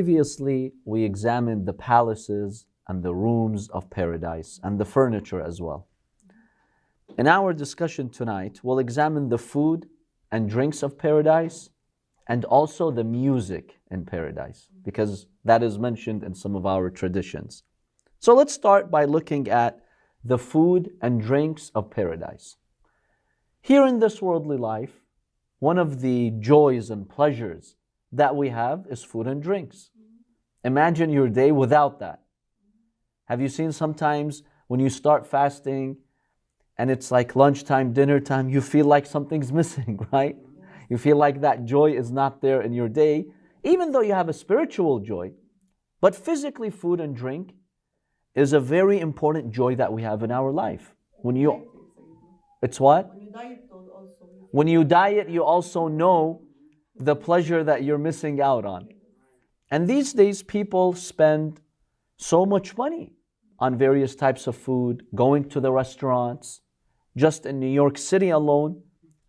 previously, we examined the palaces and the rooms of paradise and the furniture as well. In our discussion tonight, we'll examine the food and drinks of paradise and also the music in paradise, because that is mentioned in some of our traditions. So let's start by looking at the food and drinks of paradise. Here in this worldly life, one of the joys and pleasures that we have is food and drinks. Imagine your day without that. Have you seen sometimes when you start fasting and it's like lunchtime, dinner time, you feel like something's missing, right? You feel like that joy is not there in your day, even though you have a spiritual joy. But physically, food and drink is a very important joy that we have in our life. It's what? When you diet, you also know the pleasure that you're missing out on. And these days, people spend so much money on various types of food, going to the restaurants. Just in New York City alone,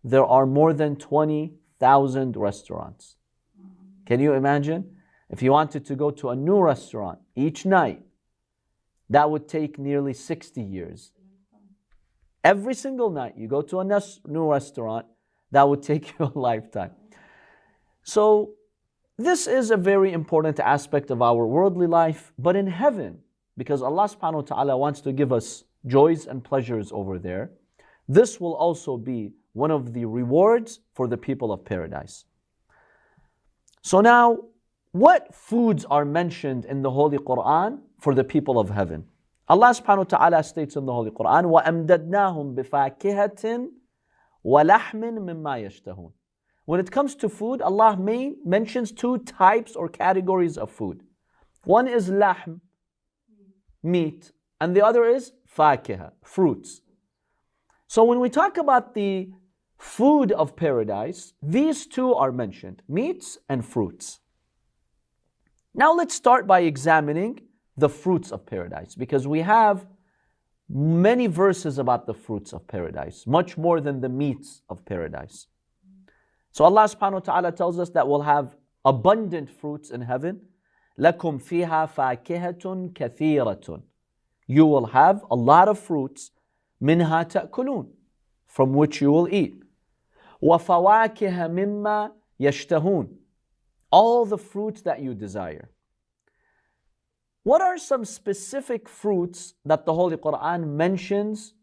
there are more than 20,000 restaurants. Can you imagine? If you wanted to go to a new restaurant each night, that would take nearly 60 years. Every single night you go to a new restaurant, that would take you a lifetime. So this is a very important aspect of our worldly life. But in heaven, because Allah subhanahu wa ta'ala wants to give us joys and pleasures over there, this will also be one of the rewards for the people of paradise. So now, what foods are mentioned in the Holy Quran for the people of heaven? Allah subhanahu wa ta'ala states in the Holy Quran, وَأَمْدَدْنَاهُمْ بِفَاكِهَةٍ وَلَحْمٍ مِمَّا يَشْتَهُونَ. When it comes to food, Allah mentions two types or categories of food. One is lahm, meat, and the other is fakiha, fruits. So when we talk about the food of paradise, these two are mentioned, meats and fruits. Now let's start by examining the fruits of paradise, because we have many verses about the fruits of paradise, much more than the meats of paradise. So Allah subhanahu wa ta'ala tells us that we'll have abundant fruits in heaven. لَكُمْ فِيهَا فَاكِهَةٌ كَثِيرَةٌ. You will have a lot of fruits, مِنْهَا تَأْكُلُونَ, from which you will eat. وَفَوَاكِهَ مِمَّا يَشْتَهُونَ. All the fruits that you desire. What are some specific fruits that the Holy Quran mentions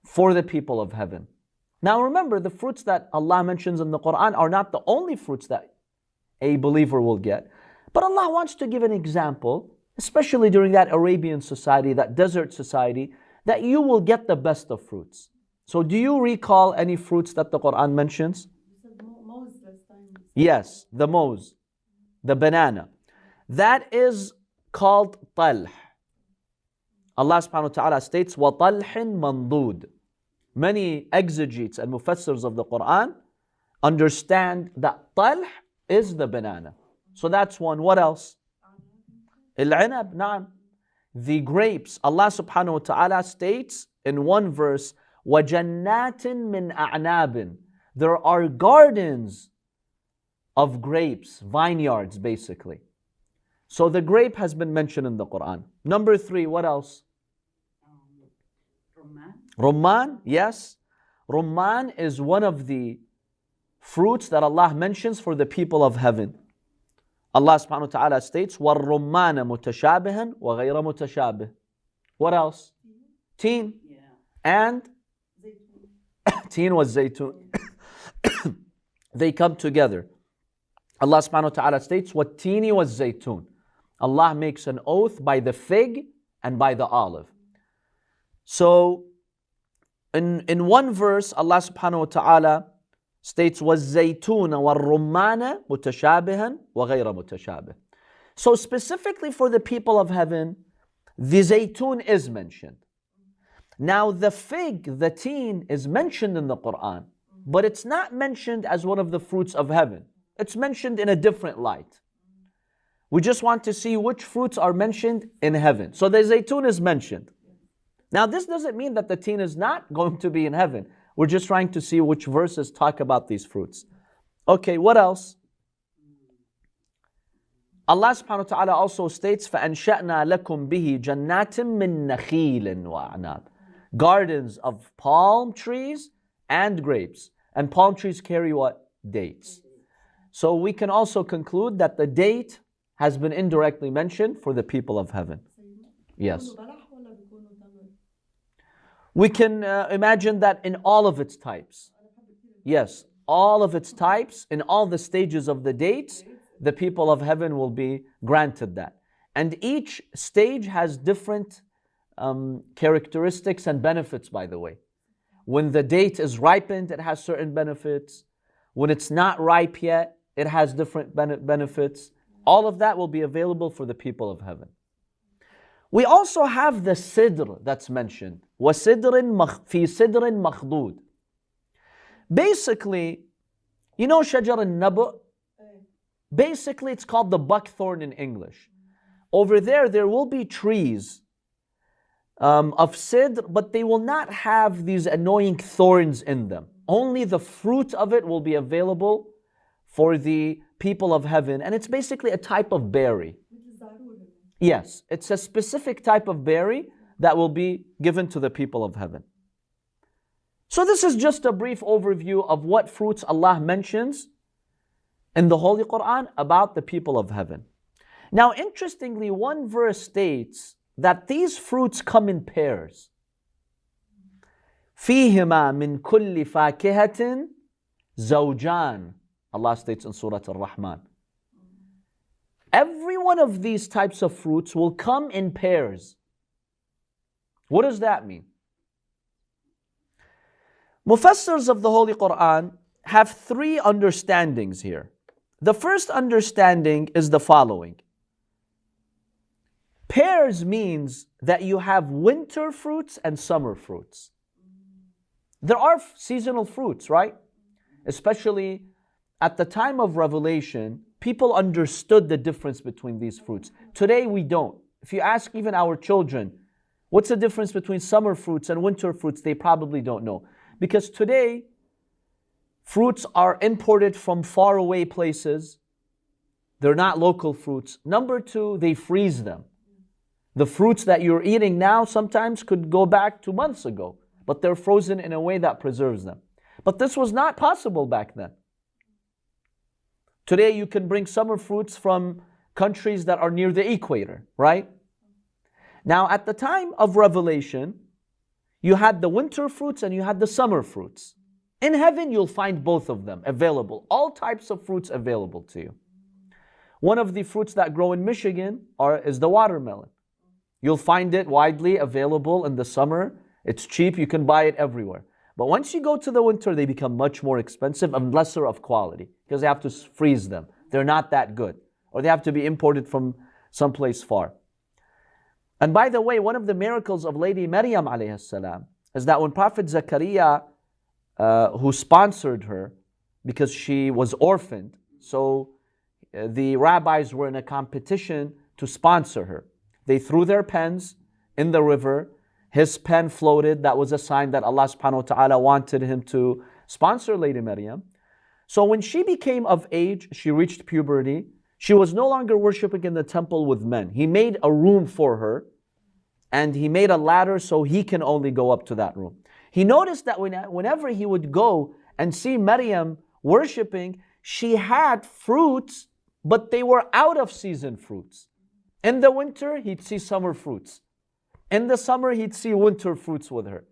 for the people of heaven? Now remember, the fruits that Allah mentions in the Quran are not the only fruits that a believer will get. But Allah wants to give an example, especially during that Arabian society, that desert society, that you will get the best of fruits. So do you recall any fruits that the Quran mentions? Yes, the moz, the banana. That is called talh. Allah subhanahu wa ta'ala states, وَطَلْحٍ مَنْضُودٍ. Many exegetes and mufassirs of the Quran understand that talh is the banana. So that's one. What else? Al-'inab, na'am. The grapes. Allah subhanahu wa ta'ala states in one verse, وَجَنَّاتٍ مِّنْ أَعْنَابٍ. There are gardens of grapes, vineyards basically. So the grape has been mentioned in the Quran. Number 3, what else? Rumman, yes. Rumman is one of the fruits that Allah mentions for the people of heaven. Allah subhanahu wa ta'ala states, وَالرُّمَّانَ مُتَشَابِهًا وَغَيْرَ مُتَشَابِهٍ. What else? Teen. And teen was zaytun. They come together. Allah subhanahu wa ta'ala states, وَالتِّينِ وَالزَّيْتُونَ. Allah makes an oath by the fig and by the olive. So, in one verse, Allah subhanahu wa ta'ala states, وَالزَّيْتُونَ وَالرُّمَّانَ مُتَشَابِهًا وَغَيْرَ مُتَشَابِهٍ. So specifically for the people of heaven, the zaytun is mentioned. Now the fig, the teen, is mentioned in the Quran, but it's not mentioned as one of the fruits of heaven. It's mentioned in a different light. We just want to see which fruits are mentioned in heaven. So the zaytun is mentioned. Now this doesn't mean that the teen is not going to be in heaven. We're just trying to see which verses talk about these fruits. Okay, what else? Allah subhanahu wa ta'ala also states, فَأَنْشَأْنَا لَكُمْ بِهِ جَنَّاتٍ مِّن نَخِيلٍ وَأَعْنَابٍ. Gardens of palm trees and grapes. And palm trees carry what? Dates. So we can also conclude that the date has been indirectly mentioned for the people of heaven. Yes. We can imagine that in all of its types. Yes, all of its types, in all the stages of the dates, the people of heaven will be granted that. And each stage has different characteristics and benefits, by the way. When the date is ripened, it has certain benefits. When it's not ripe yet, it has different benefits. All of that will be available for the people of heaven. We also have the sidr that's mentioned. وَسِدْرٍ فِي سِدْرٍ مَخْضُودٍ. Basically, you know shajar al-nab'? Basically, it's called the buckthorn in English. Over there will be trees of sidr, but they will not have these annoying thorns in them. Only the fruit of it will be available for the people of heaven. And it's basically a type of berry. Yes, it's a specific type of berry that will be given to the people of heaven. So this is just a brief overview of what fruits Allah mentions in the Holy Quran about the people of heaven. Now, interestingly, one verse states that these fruits come in pairs. فِيهِمَا مِن كُلِّ فَاكِهَةٍ زَوْجَانِ. Allah states in Surah Rahman. Every one of these types of fruits will come in pairs. What does that mean? Mufassirs of the Holy Quran have three understandings here. The first understanding is the following. Pairs means that you have winter fruits and summer fruits. There are seasonal fruits, right? Especially at the time of revelation, people understood the difference between these fruits. Today we don't. If you ask even our children, what's the difference between summer fruits and winter fruits, they probably don't know. Because today, fruits are imported from faraway places. They're not local fruits. Number two, they freeze them. The fruits that you're eating now sometimes could go back to months ago, but they're frozen in a way that preserves them. But this was not possible back then. Today you can bring summer fruits from countries that are near the equator, right? Now at the time of revelation, you had the winter fruits and you had the summer fruits. In heaven you'll find both of them available, all types of fruits available to you. One of the fruits that grow in Michigan is the watermelon. You'll find it widely available in the summer. It's cheap, you can buy it everywhere. But once you go to the winter, they become much more expensive and lesser of quality because they have to freeze them. They're not that good. Or they have to be imported from someplace far. And by the way, one of the miracles of Lady Maryam alayhi salam is that when Prophet Zakaria, who sponsored her because she was orphaned, so the rabbis were in a competition to sponsor her. They threw their pens in the river. His pen floated. That was a sign that Allah subhanahu wa ta'ala wanted him to sponsor Lady Maryam. So when she became of age, she reached puberty, she was no longer worshiping in the temple with men. He made a room for her and he made a ladder so he can only go up to that room. He noticed that whenever he would go and see Maryam worshiping, she had fruits, but they were out of season fruits. In the winter, he'd see summer fruits. In the summer, he'd see winter fruits with her.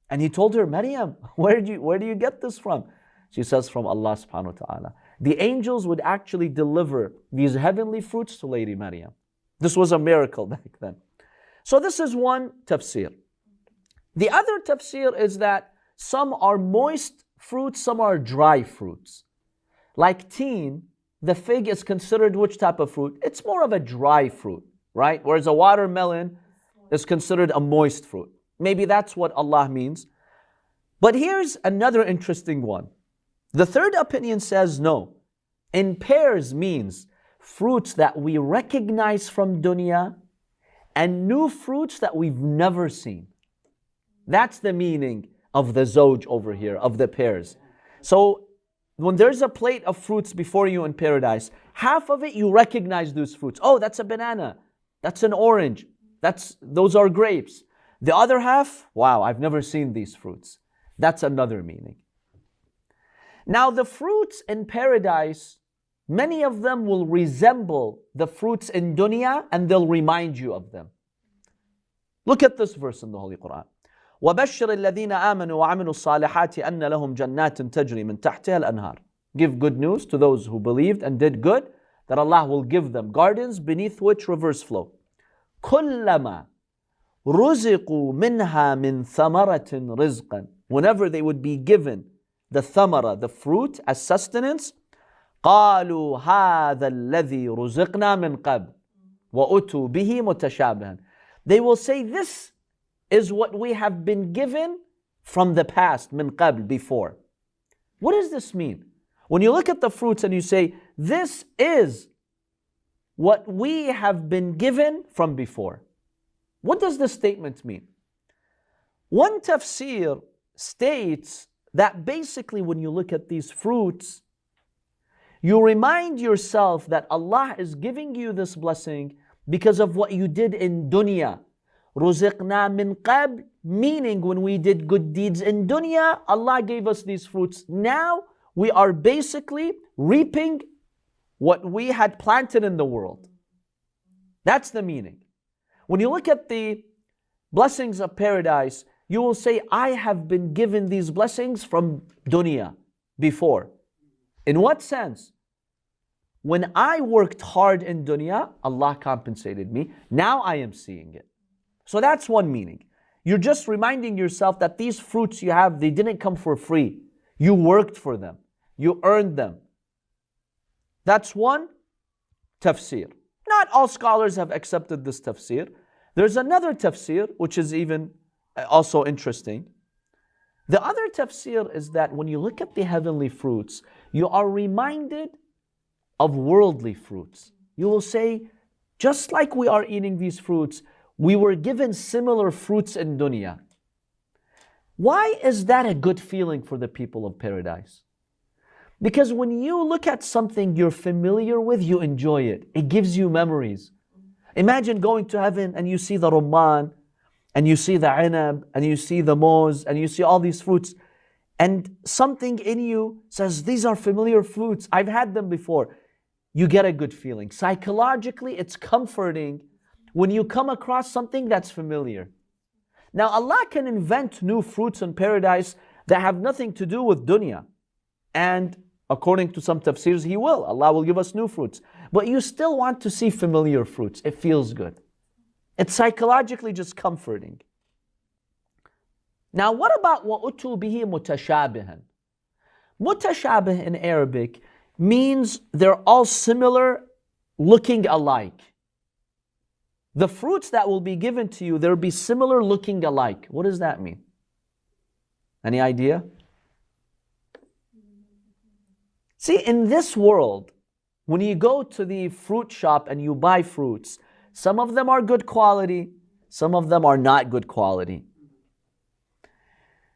And he told her, Maryam, where do you get this from? She says, from Allah subhanahu wa ta'ala. The angels would actually deliver these heavenly fruits to Lady Maryam. This was a miracle back then. So this is one tafsir. The other tafsir is that some are moist fruits, some are dry fruits. Like teen, the fig is considered which type of fruit? It's more of a dry fruit, right? Whereas a watermelon is considered a moist fruit. Maybe that's what Allah means. But here's another interesting one. The third opinion says no. In pairs means fruits that we recognize from dunya and new fruits that we've never seen. That's the meaning of the zawj over here, of the pairs. So when there's a plate of fruits before you in paradise, half of it you recognize those fruits. Oh, that's a banana. That's an orange. Those are grapes. The other half, wow, I've never seen these fruits. That's another meaning. Now the fruits in paradise, many of them will resemble the fruits in dunya and they'll remind you of them. Look at this verse in the Holy Quran. وَبَشِّرِ الَّذِينَ آمَنُوا وَعَمِلُوا الصَّالِحَاتِ أَنَّ لَهُمْ جَنَّاتٍ تَجْرِي مِنْ تَحْتِهَا الْأَنْهَارِ. Give good news to those who believed and did good, that Allah will give them gardens beneath which rivers flow. كُلَّمَا رُزِقُوا مِنْهَا مِنْ ثَمَرَةٍ رِزْقًا. Whenever they would be given the thamara, the fruit, as sustenance, قَالُوا هَذَا الَّذِي رُزِقْنَا مِنْ قَبْلِ وَأُتُوا بِهِ مُتَشَابِهًا. They will say, this is what we have been given from the past, min qabl, before. What does this mean? When you look at the fruits and you say, this is what we have been given from before. What does this statement mean? One tafsir states that basically when you look at these fruits, you remind yourself that Allah is giving you this blessing because of what you did in dunya. رُزِقْنَا مِنْ قَبْلِ, meaning when we did good deeds in dunya, Allah gave us these fruits. Now we are basically reaping what we had planted in the world. That's the meaning. When you look at the blessings of paradise, you will say, I have been given these blessings from dunya before. In what sense? When I worked hard in dunya, Allah compensated me. Now I am seeing it. So that's one meaning. You're just reminding yourself that these fruits you have, they didn't come for free. You worked for them. You earned them. That's one tafsir. Not all scholars have accepted this tafsir. There's another tafsir, which is even also interesting. The other tafsir is that when you look at the heavenly fruits, you are reminded of worldly fruits. You will say, just like we are eating these fruits, we were given similar fruits in dunya. Why is that a good feeling for the people of paradise? Because when you look at something you're familiar with, you enjoy it. It gives you memories. Imagine going to heaven and you see the rumman, and you see the inab, and you see the moz, and you see all these fruits, and something in you says, these are familiar fruits, I've had them before. You get a good feeling. Psychologically, it's comforting when you come across something that's familiar. Now, Allah can invent new fruits in paradise that have nothing to do with dunya. And according to some tafsirs, He will. Allah will give us new fruits. But you still want to see familiar fruits. It feels good. It's psychologically just comforting. Now, what about وَأُتُوا بِهِ مُتَشَابِهًا? Mutashabih in Arabic means they're all similar, looking alike. The fruits that will be given to you, they'll be similar, looking alike. What does that mean? Any idea? See, in this world, when you go to the fruit shop and you buy fruits, some of them are good quality, some of them are not good quality.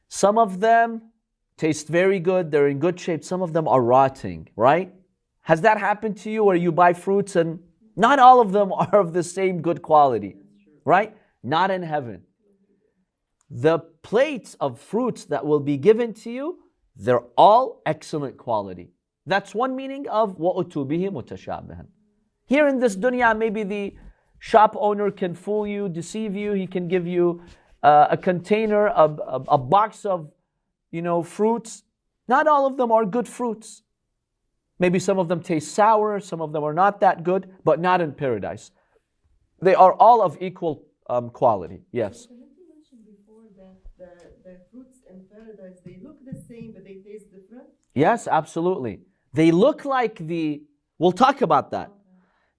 Some of them taste very good, they're in good shape, some of them are rotting, right? Has that happened to you where you buy fruits and not all of them are of the same good quality, right? Not in heaven. The plates of fruits that will be given to you, they're all excellent quality. That's one meaning of وَأُتُوا بِهِ مُتَشَابِهًا. Here in this dunya, maybe the shop owner can fool you, deceive you. He can give you a container, a box of, fruits. Not all of them are good fruits. Maybe some of them taste sour, some of them are not that good, but not in paradise. They are all of equal quality. Yes? You mentioned before that the fruits in paradise, they look the same, but they taste different? Yes, absolutely. They look like we'll talk about that.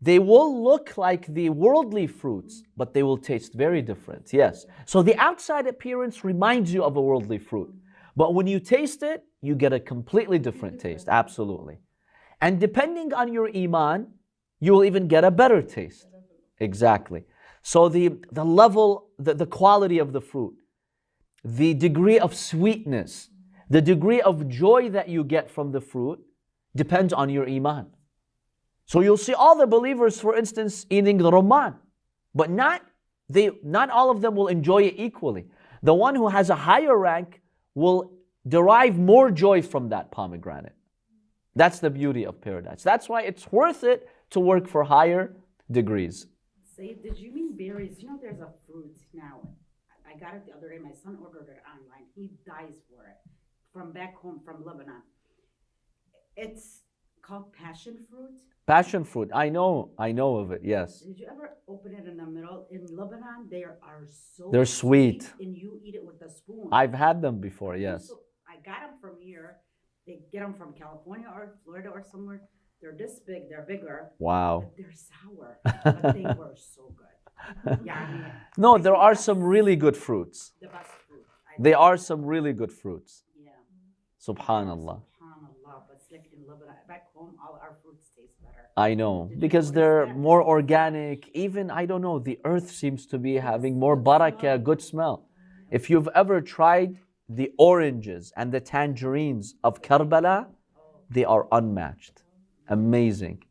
They will look like the worldly fruits, but they will taste very different. Yes. So the outside appearance reminds you of a worldly fruit. But when you taste it, you get a completely different taste. Absolutely. And depending on your iman, you will even get a better taste. Exactly. So the level, the quality of the fruit, the degree of sweetness, The degree of joy that you get from the fruit depends on your iman. So you'll see all the believers, for instance, eating the rumman, but not all of them will enjoy it equally. The one who has a higher rank will derive more joy from that pomegranate. That's the beauty of paradise. That's why it's worth it to work for higher degrees. Say, did you mean berries? You know, there's a fruit now. I got it the other day. My son ordered it online. He dies for it from back home from Lebanon. It's called passion fruit. Passion fruit. I know of it, yes. Did you ever open it in the middle? In Lebanon, they are so They're sweet. And you eat it with a spoon. I've had them before, yes. So I got them from here. They get them from California or Florida or somewhere. They're this big, they're bigger. Wow. But they're sour. But they were so good. Yeah, I mean, No, there are some really good fruits. the best fruit. There are some really good fruits. Yeah. Subhanallah. SubhanAllah. But it's like in Lebanon, back home, all our fruits taste better. I know, Did you because notice they're that? more organic. Even, I don't know, the earth seems to be having more barakah, good smell. If you've ever tried the oranges and the tangerines of Karbala, they are unmatched. Amazing.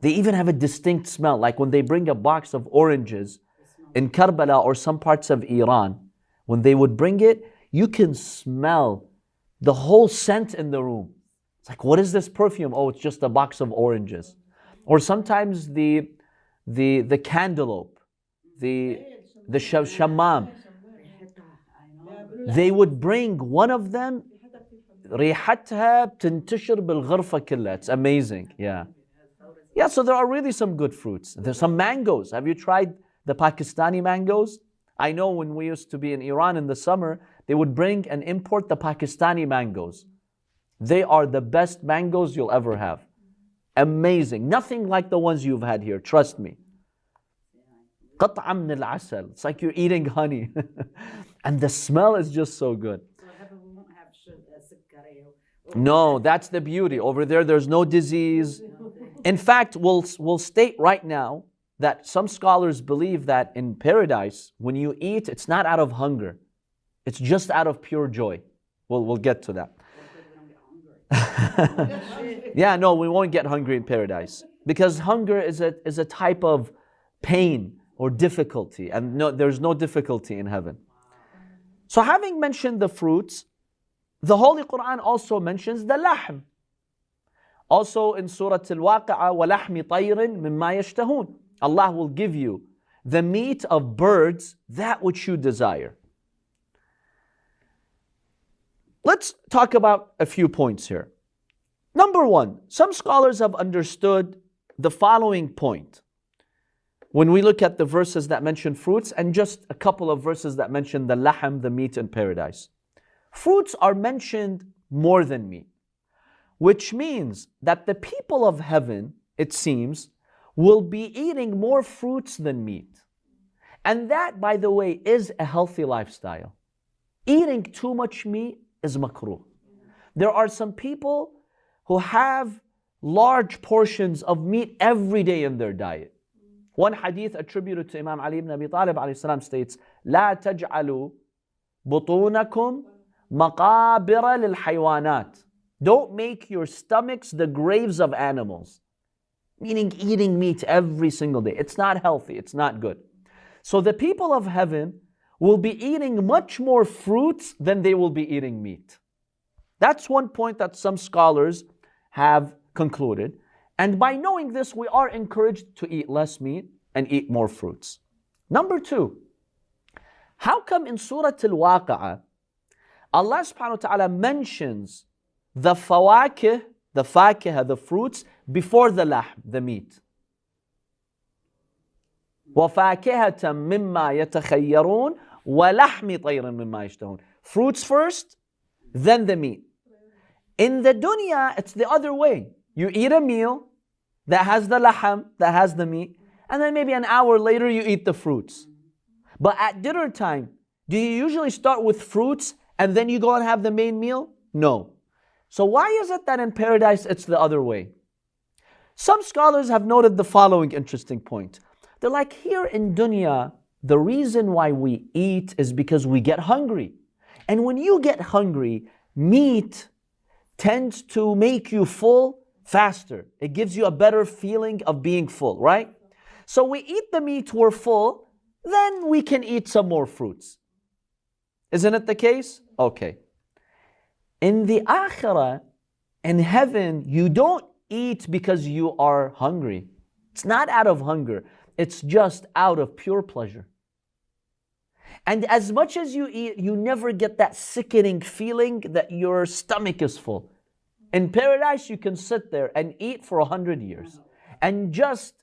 They even have a distinct smell. Like when they bring a box of oranges in Karbala or some parts of Iran, when they would bring it, you can smell the whole scent in the room. It's like, what is this perfume? Oh, it's just a box of oranges. Or sometimes the cantaloupe, the shammam. They would bring one of them. ريحتها بتنتشر بالغرفة كلها. It's amazing. Yeah. Yeah, so there are really some good fruits. There's some mangoes. Have you tried the Pakistani mangoes? I know when we used to be in Iran in the summer, they would bring and import the Pakistani mangoes. They are the best mangoes you'll ever have. Amazing. Nothing like the ones you've had here, trust me. قطعة من العسل. It's like you're eating honey. And the smell is just so good. So heaven we won't have sukkari. No, that's the beauty. Over there, there's no disease. In fact, we'll state right now that some scholars believe that in paradise, when you eat, it's not out of hunger. It's just out of pure joy. We'll get to that. Yeah, no, we won't get hungry in paradise. Because hunger is a type of pain or difficulty. And no, there's no difficulty in heaven. So having mentioned the fruits, the Holy Quran also mentions the lahm. Also in Surah Al-Waqi'ah, وَلَحْمِ طَيْرٍ مِمَّا يَشْتَهُونَ. Allah will give you the meat of birds, that which you desire. Let's talk about a few points here. Number one, some scholars have understood the following point. When we look at the verses that mention fruits and just a couple of verses that mention the lahm, the meat in paradise. Fruits are mentioned more than meat, which means that the people of heaven, it seems, will be eating more fruits than meat. And that, by the way, is a healthy lifestyle. Eating too much meat is makruh. There are some people who have large portions of meat every day in their diet. One hadith attributed to Imam Ali ibn Abi Talib alayhi salam states, لا تجعلوا بطونكم مقابر للحيوانات. Don't make your stomachs the graves of animals. Meaning eating meat every single day. It's not healthy, it's not good. So the people of heaven will be eating much more fruits than they will be eating meat. That's one point that some scholars have concluded. And by knowing this, we are encouraged to eat less meat and eat more fruits. Number two, how come in Surah Al-Waqi'ah, Allah subhanahu wa ta'ala mentions the fawakih, the fruits, before the lahm, the meat? وَفَاكِهَةً مِمَّا يَتَخَيَّرُونَ وَلَحْمِ طَيْرٍ مِمَّا يَشْتَهُونَ. Fruits first, then the meat. In the dunya, it's the other way. You eat a meal that has the lahm, that has the meat, and then maybe an hour later you eat the fruits. But at dinner time, do you usually start with fruits and then you go and have the main meal? No. So why is it that in paradise it's the other way? Some scholars have noted the following interesting point. They're like, here in dunya, the reason why we eat is because we get hungry. And when you get hungry, meat tends to make you full faster. It gives you a better feeling of being full, right? So we eat the meat, we're full, then we can eat some more fruits. Isn't it the case? Okay. In the akhirah, in heaven, you don't eat because you are hungry. It's not out of hunger. It's just out of pure pleasure. And as much as you eat, you never get that sickening feeling that your stomach is full. In paradise, you can sit there and eat for 100 years and just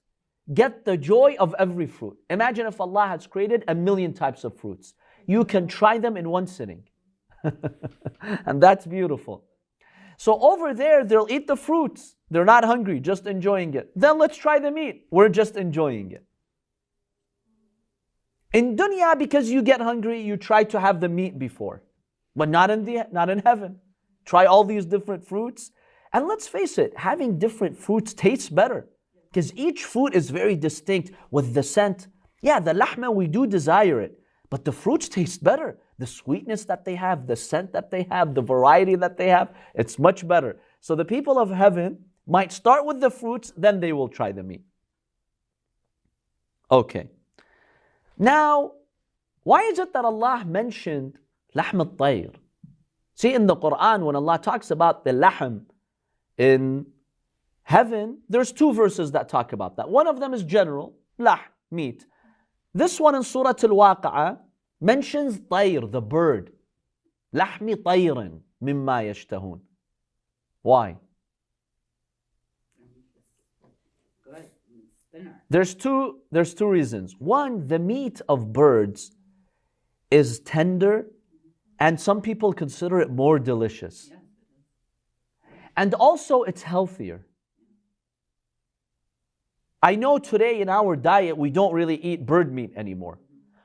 get the joy of every fruit. Imagine if Allah has created 1,000,000 types of fruits. You can try them in one sitting. And that's beautiful. So over there, they'll eat the fruits. They're not hungry, just enjoying it. Then let's try the meat. We're just enjoying it. In dunya, because you get hungry, you try to have the meat before. But not in heaven. Try all these different fruits. And let's face it, having different fruits tastes better. Because each fruit is very distinct with the scent. Yeah, the lahma, we do desire it. But the fruits taste better. The sweetness that they have, the scent that they have, the variety that they have, it's much better. So the people of heaven might start with the fruits, then they will try the meat. Okay. Now, why is it that Allah mentioned lahm al-tayr? See, in the Quran, when Allah talks about the lahm in heaven, there's 2 verses that talk about that. One of them is general, lahm, meat. This one in Surah Al-Waqa'ah mentions tayr, the bird. Lahmi tayrin mimma yashtahun. Why? There's two reasons. One, the meat of birds is tender, and some people consider it more delicious. And also, it's healthier. I know today in our diet, we don't really eat bird meat anymore.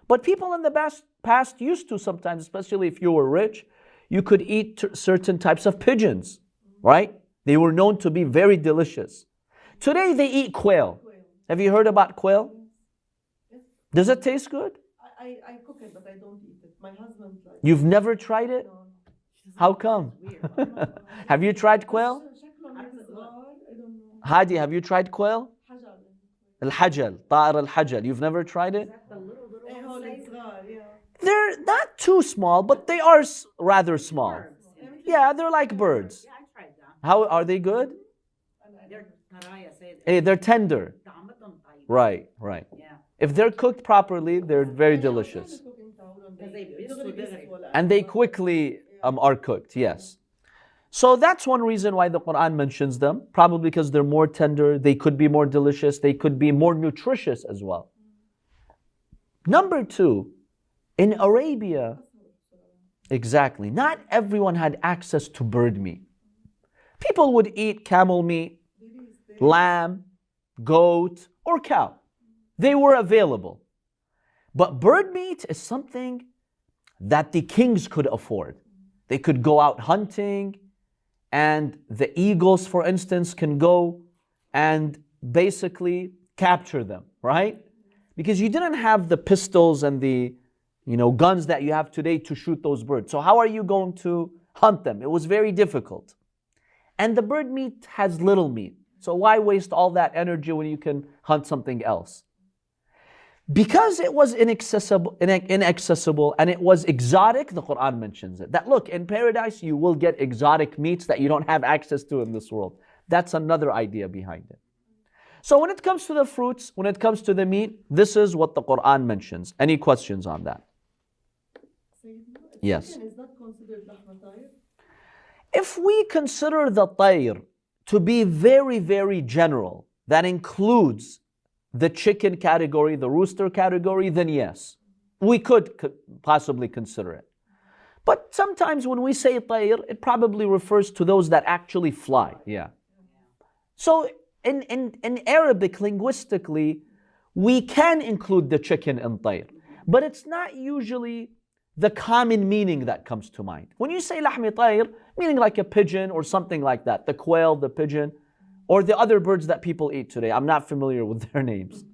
But people in the past used to sometimes, especially if you were rich, you could eat certain types of pigeons, right? They were known to be very delicious. Today they eat quail. Have you heard about quail? Does it taste good? I cook it, but I don't eat it. My husband likes it. You've never tried it? No. How come? Have you tried quail? I don't know. Hadi, have you tried quail? حجر. Al-hajal, ta'ar al-hajal. You've never tried it? إيه هول الصغار, yeah. They're not too small, but they are rather small. Yeah, they're like birds. Yeah, I tried that. How are they good? They're taraya, say it. Hey, they're tender. Damaton tayo. Right, right. Yeah. If they're cooked properly, they're very delicious. And they quickly are cooked, yes. So that's one reason why the Quran mentions them. Probably because they're more tender, they could be more delicious, they could be more nutritious as well. Number 2, in Arabia, exactly, not everyone had access to bird meat. People would eat camel meat, lamb, goat, or cow. They were available. But bird meat is something that the kings could afford. They could go out hunting, and the eagles, for instance, can go and basically capture them, right? Because you didn't have the pistols and the guns that you have today to shoot those birds. So how are you going to hunt them? It was very difficult. And the bird meat has little meat. So why waste all that energy when you can hunt something else? Because it was inaccessible and it was exotic, the Quran mentions it. That look, in paradise you will get exotic meats that you don't have access to in this world. That's another idea behind it. So when it comes to the fruits, when it comes to the meat, this is what the Quran mentions. Any questions on that? Yes. Chicken is not considered lahma tayr? If we consider the tayr to be very, very general, that includes the chicken category, the rooster category, then yes, we could possibly consider it. But sometimes when we say tayr, it probably refers to those that actually fly. Yeah. So in Arabic, linguistically, we can include the chicken in tayr, but it's not usually the common meaning that comes to mind. When you say lahmi tayr, meaning like a pigeon or something like that, the quail, the pigeon, or the other birds that people eat today. I'm not familiar with their names.